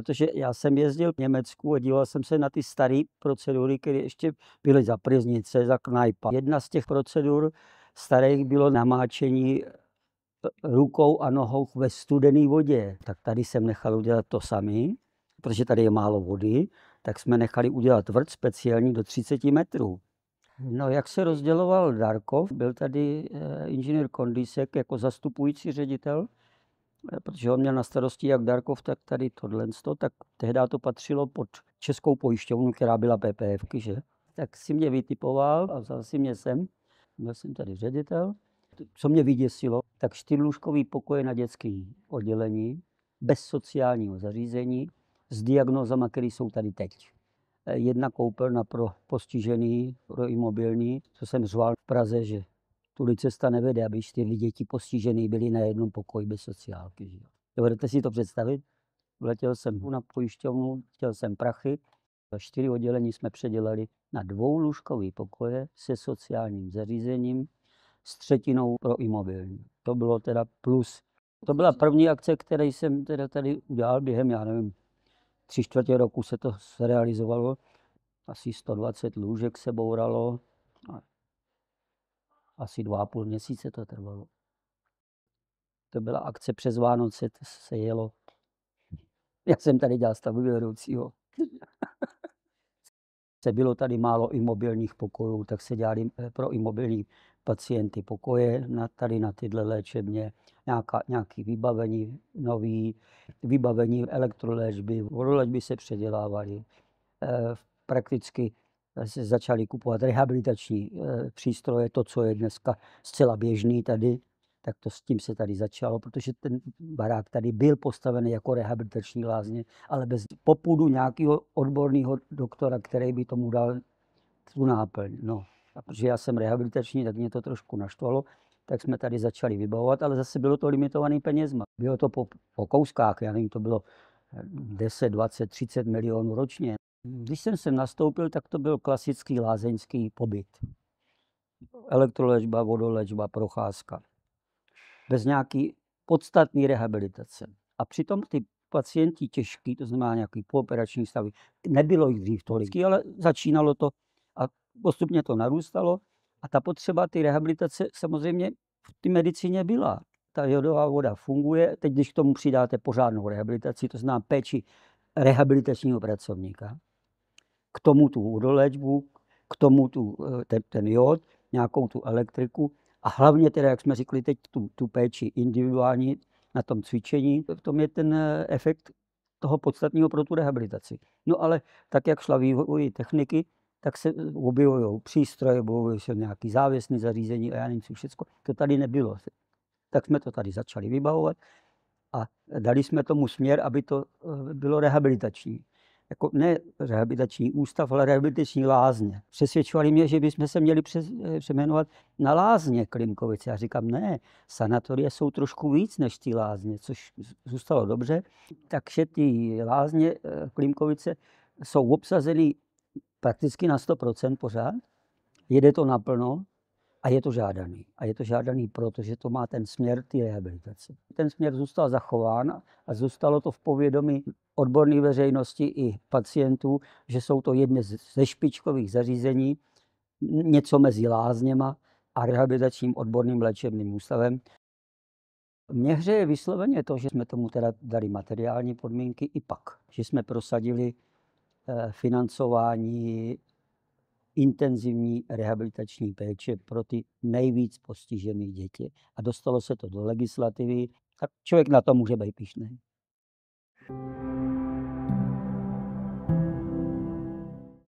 protože já jsem jezdil v Německu a díval jsem se na ty staré procedury, které ještě byly za Pryznice, za Knajpa. Jedna z těch procedur starých bylo namáčení rukou a nohou ve studené vodě. Tak tady jsem nechal udělat to samý, protože tady je málo vody, tak jsme nechali udělat vrt speciální do 30 metrů. No, jak se rozděloval Darkov, byl tady inženýr Kondísek jako zastupující ředitel, protože on měl na starosti jak Darkov, tak tady tohle, tak tehdy to patřilo pod Českou pojišťovnu, která byla PPF, že? Tak si mě vytipoval a vzal si mě sem. Byl jsem tady ředitel. Co mě vyděsilo, tak 4lůžkový pokoje na dětském oddělení, bez sociálního zařízení, s diagnózama, které jsou tady teď. Jedna koupelna pro postižený, pro imobilní, co jsem řval v Praze, že tudy cesta nevede, aby 4 děti postižený byly na jednom pokoji bez sociálky. Že? Dovedete si to představit? Vletěl jsem na pojišťovnu, chtěl jsem prachy. 4 oddělení jsme předělali na 2lůžkový pokoje se sociálním zařízením s 1/3 pro imobilní. To bylo teda plus. To byla první akce, kterou jsem teda tady udělal během, já nevím, 3/4 roku se to zrealizovalo. Asi 120 lůžek se bouralo. Asi 2,5 měsíce to trvalo. To byla akce přes Vánoce, to se jelo. Já jsem tady dělal stavby vedoucího. Bylo tady málo imobilních pokojů, tak se dělali pro imobilní pacienty pokoje tady na tyhle léčebně. Nějaké vybavení nový, vybavení elektroléčby, vodoléčby se předělávaly. Prakticky se začaly kupovat rehabilitační přístroje, to, co je dneska zcela běžný tady, tak to s tím se tady začalo, protože ten barák tady byl postavený jako rehabilitační lázně, ale bez popudu nějakého odborného doktora, který by tomu dal tu náplň. No. A protože já jsem rehabilitační, tak mě to trošku naštvalo, tak jsme tady začali vybavovat, ale zase bylo to limitovaný penězma. Bylo to po kouskách, já nevím, to bylo 10, 20, 30 milionů ročně. Když jsem sem nastoupil, tak to byl klasický lázeňský pobyt. Elektroléčba, vodoléčba, procházka. Bez nějaký podstatný rehabilitace. A přitom ty pacienti těžký, to znamená nějaký pooperační stavy, nebylo jich dřív tolik, ale začínalo to a postupně to narůstalo. A ta potřeba ty rehabilitace samozřejmě v té medicíně byla. Ta jodová voda funguje, teď když k tomu přidáte pořádnou rehabilitaci, to znamená péči rehabilitačního pracovníka, k tomu tu vodoléčbu, k tomu ten jod, nějakou tu elektriku a hlavně teda, jak jsme řekli teď, tu péči individuální na tom cvičení, v tom je ten efekt toho podstatného pro tu rehabilitaci. No ale tak, jak šla vývoj techniky, tak se objevují přístroje, objevují se nějaké závěsné zařízení a já nevím co všecko. To tady nebylo. Tak jsme to tady začali vybavovat a dali jsme tomu směr, aby to bylo rehabilitační. Jako ne rehabilitační ústav, ale rehabilitační lázně. Přesvědčovali mě, že bychom se měli přejmenovat na lázně Klimkovice. Já říkám, ne, sanatoria jsou trošku víc než ty lázně, což zůstalo dobře. Takže ty lázně Klimkovice jsou obsazeny prakticky na 100% pořád. Jede to naplno a je to žádaný. A je to žádaný, protože to má ten směr té rehabilitace. Ten směr zůstal zachován a zůstalo to v povědomí odborné veřejnosti i pacientů, že jsou to jedny ze špičkových zařízení, něco mezi lázněma a rehabilitačním odborným léčebným ústavem. Mně hřeje vysloveně to, že jsme tomu teda dali materiální podmínky i pak, že jsme prosadili financování intenzivní rehabilitační péče pro ty nejvíc postižené děti. A dostalo se to do legislativy, tak člověk na to může být pyšný.